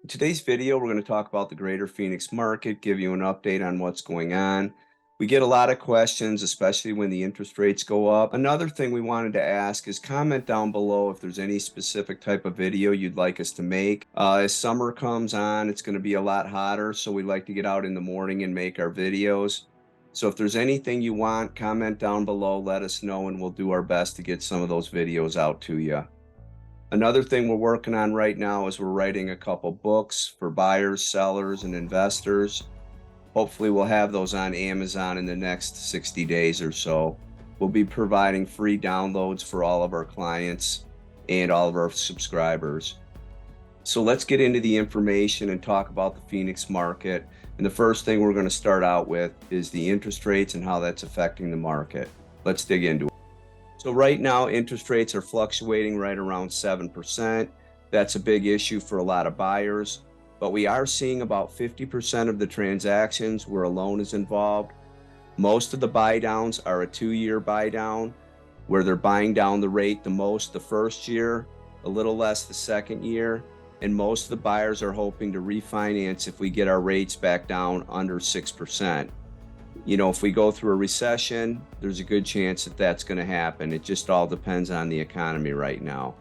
Today's video, we're going to talk about the greater Phoenix market, give you an update on what's going on. We get a lot of questions, especially when the interest rates go up. Another thing we wanted to ask is comment down below if there's any specific type of video you'd like us to make. As summer comes on, it's going to be a lot hotter, so we like to get out in the morning and make our videos. So if there's anything you want, comment down below, let us know, and we'll do our best to get some of those videos out to you. Another thing we're working on right now is we're writing a couple books for buyers, sellers, and investors. Hopefully we'll have those on Amazon in the next 60 days or so. We'll be providing free downloads for all of our clients and all of our subscribers. So let's get into the information and talk about the Phoenix market. And the first thing we're going to start out with is the interest rates and how that's affecting the market. Let's dig into it. So right now, interest rates are fluctuating right around 7%. That's a big issue for a lot of buyers, but we are seeing about 50% of the transactions where a loan is involved. Most of the buy downs are a 2-year buy down, where they're buying down the rate the most the first year, a little less the second year, and most of the buyers are hoping to refinance if we get our rates back down under 6%. You know, if we go through a recession, there's a good chance that that's going to happen. It just all depends on the economy right now.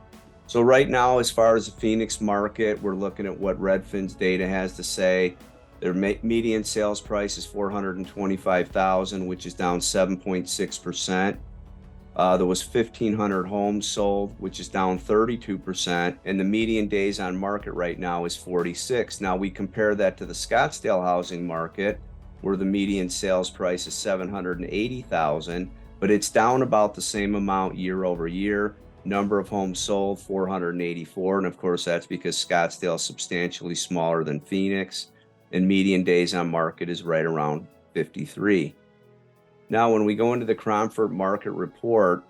So right now, as far as the Phoenix market, we're looking at what Redfin's data has to say. Their median sales price is $425,000, which is down 7.6%. There was 1,500 homes sold, which is down 32%, and the median days on market right now is 46. Now we compare that to the Scottsdale housing market, where the median sales price is $780,000, but it's down about the same amount year over year. Number of homes sold, 484, and of course that's because Scottsdale is substantially smaller than Phoenix, and median days on market is right around 53. Now, when we go into the Cromford Market Report,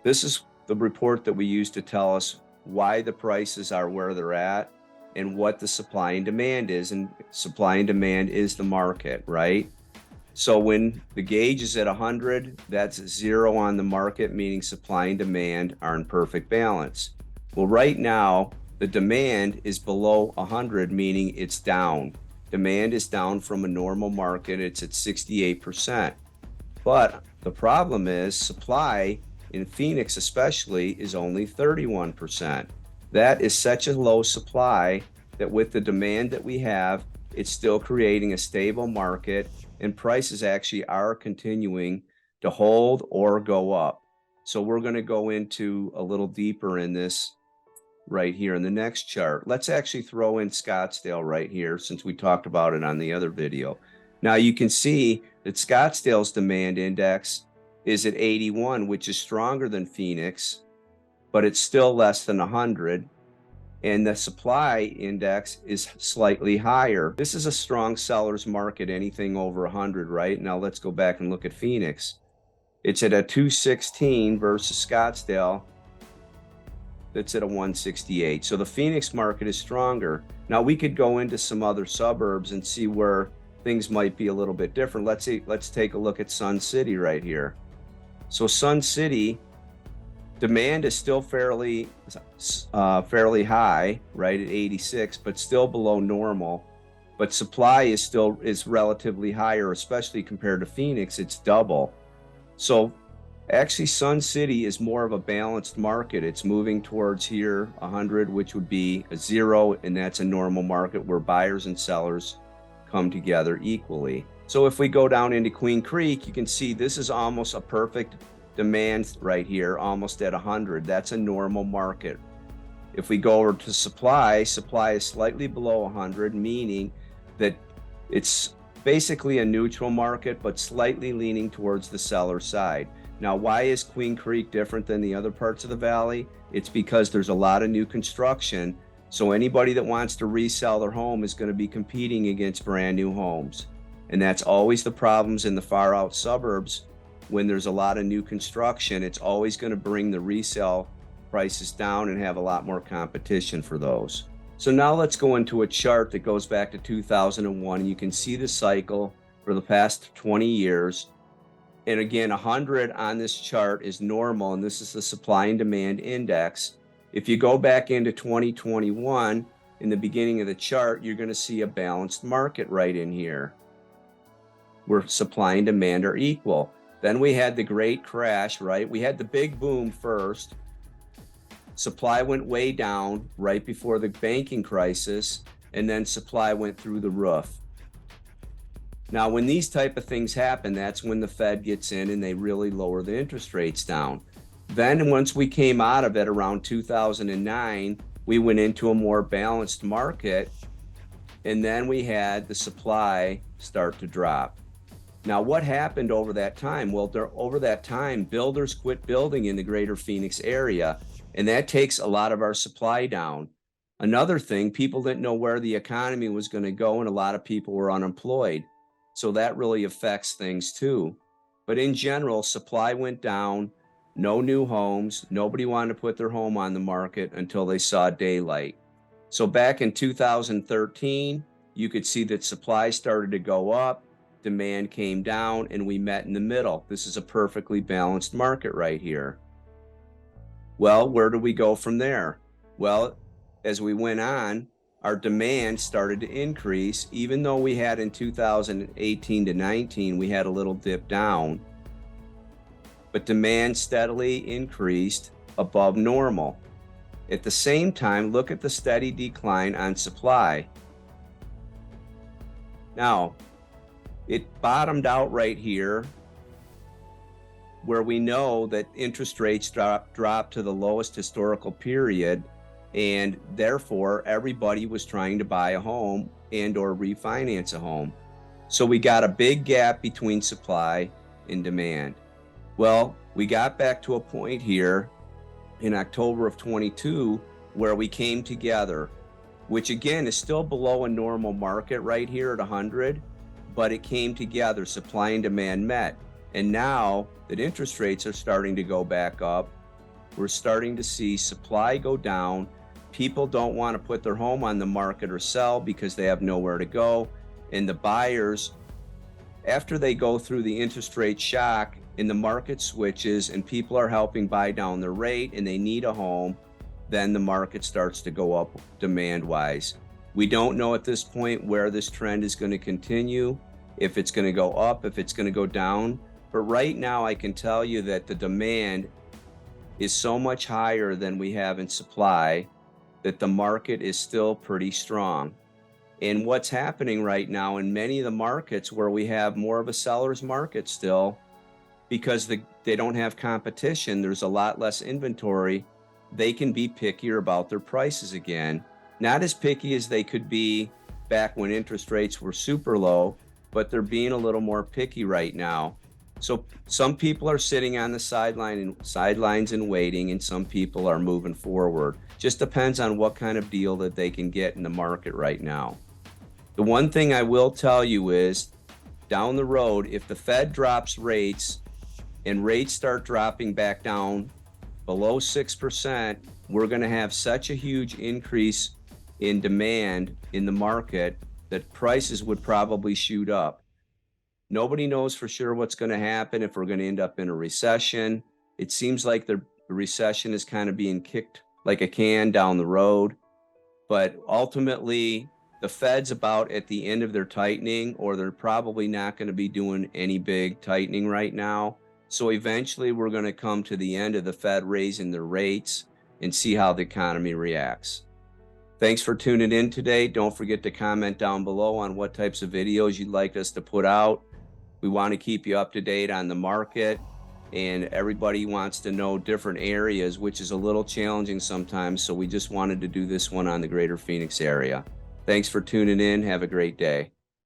this is the report that we use to tell us why the prices are where they're at and what the supply and demand is. And supply and demand is the market, right? So when the gauge is at 100, that's 0 on the market, meaning supply and demand are in perfect balance. Well, right now, the demand is below 100, meaning it's down. Demand is down from a normal market. It's at 68%. But the problem is supply in Phoenix especially is only 31%. That is such a low supply that with the demand that we have, it's still creating a stable market, and prices actually are continuing to hold or go up. So we're going to go into a little deeper in this right here in the next chart. Let's actually throw in Scottsdale right here since we talked about it on the other video. Now you can see that Scottsdale's demand index is at 81, which is stronger than Phoenix, but it's still less than 100. And the supply index is slightly higher. This is a strong seller's market, anything over 100, right? Now let's go back and look at Phoenix. It's at a 216 versus Scottsdale that's at a 168. So the Phoenix market is stronger. Now we could go into some other suburbs and see where things might be a little bit different. Let's take a look at Sun City right here. So Sun City, demand is still fairly high, right, at 86, but still below normal. But supply is relatively higher, especially compared to Phoenix. It's double. So actually, Sun City is more of a balanced market. It's moving towards here 100, which would be a 0, and that's a normal market where buyers and sellers come together equally. So if we go down into Queen Creek, you can see this is almost a perfect demand right here, almost at 100. That's a normal market. If we go over to supply is slightly below 100, meaning that it's basically a neutral market, but slightly leaning towards the seller side. Now, why is Queen Creek different than the other parts of the valley? It's because there's a lot of new construction. So anybody that wants to resell their home is going to be competing against brand new homes. And that's always the problems in the far out suburbs. When there's a lot of new construction, it's always going to bring the resale prices down and have a lot more competition for those. So now let's go into a chart that goes back to 2001. And you can see the cycle for the past 20 years. And again, 100 on this chart is normal, and this is the supply and demand index. If you go back into 2021, in the beginning of the chart, you're going to see a balanced market right in here, where supply and demand are equal. Then we had the great crash, right? We had the big boom first. Supply went way down right before the banking crisis, and then supply went through the roof. Now, when these type of things happen, that's when the Fed gets in and they really lower the interest rates down. Then once we came out of it around 2009, we went into a more balanced market, and then we had the supply start to drop. Now, what happened over that time? Well, over that time, builders quit building in the greater Phoenix area, and that takes a lot of our supply down. Another thing, people didn't know where the economy was going to go, and a lot of people were unemployed. So that really affects things too. But in general, supply went down, no new homes, nobody wanted to put their home on the market until they saw daylight. So back in 2013, you could see that supply started to go up, demand came down, and we met in the middle. This is a perfectly balanced market right here. Well, where do we go from there? Well, as we went on, our demand started to increase, even though we had in 2018 to 19, we had a little dip down, but demand steadily increased above normal. At the same time, look at the steady decline on supply. Now, it bottomed out right here, where we know that interest rates dropped to the lowest historical period, and therefore everybody was trying to buy a home and or refinance a home. So we got a big gap between supply and demand. Well, we got back to a point here in October of 22 where we came together, which again is still below a normal market right here at 100, but it came together, supply and demand met. And now that interest rates are starting to go back up, we're starting to see supply go down. People don't want to put their home on the market or sell because they have nowhere to go. And the buyers, after they go through the interest rate shock and the market switches and people are helping buy down their rate and they need a home, then the market starts to go up demand-wise. We don't know at this point where this trend is going to continue, if it's going to go up, if it's going to go down. But right now I can tell you that the demand is so much higher than we have in supply that the market is still pretty strong. And what's happening right now in many of the markets where we have more of a seller's market still, because they don't have competition, there's a lot less inventory, they can be pickier about their prices again. Not as picky as they could be back when interest rates were super low, but they're being a little more picky right now. So some people are sitting on the sidelines and waiting, and some people are moving forward. Just depends on what kind of deal that they can get in the market right now. The one thing I will tell you is, down the road, if the Fed drops rates and rates start dropping back down below 6%, we're going to have such a huge increase in demand in the market that prices would probably shoot up. Nobody knows for sure what's going to happen, if we're going to end up in a recession. It seems like the recession is kind of being kicked like a can down the road. But ultimately, the Fed's about at the end of their tightening, or they're probably not going to be doing any big tightening right now. So eventually we're going to come to the end of the Fed raising their rates and see how the economy reacts. Thanks for tuning in today. Don't forget to comment down below on what types of videos you'd like us to put out. We want to keep you up to date on the market, and everybody wants to know different areas, which is a little challenging sometimes. So we just wanted to do this one on the greater Phoenix area. Thanks for tuning in. Have a great day.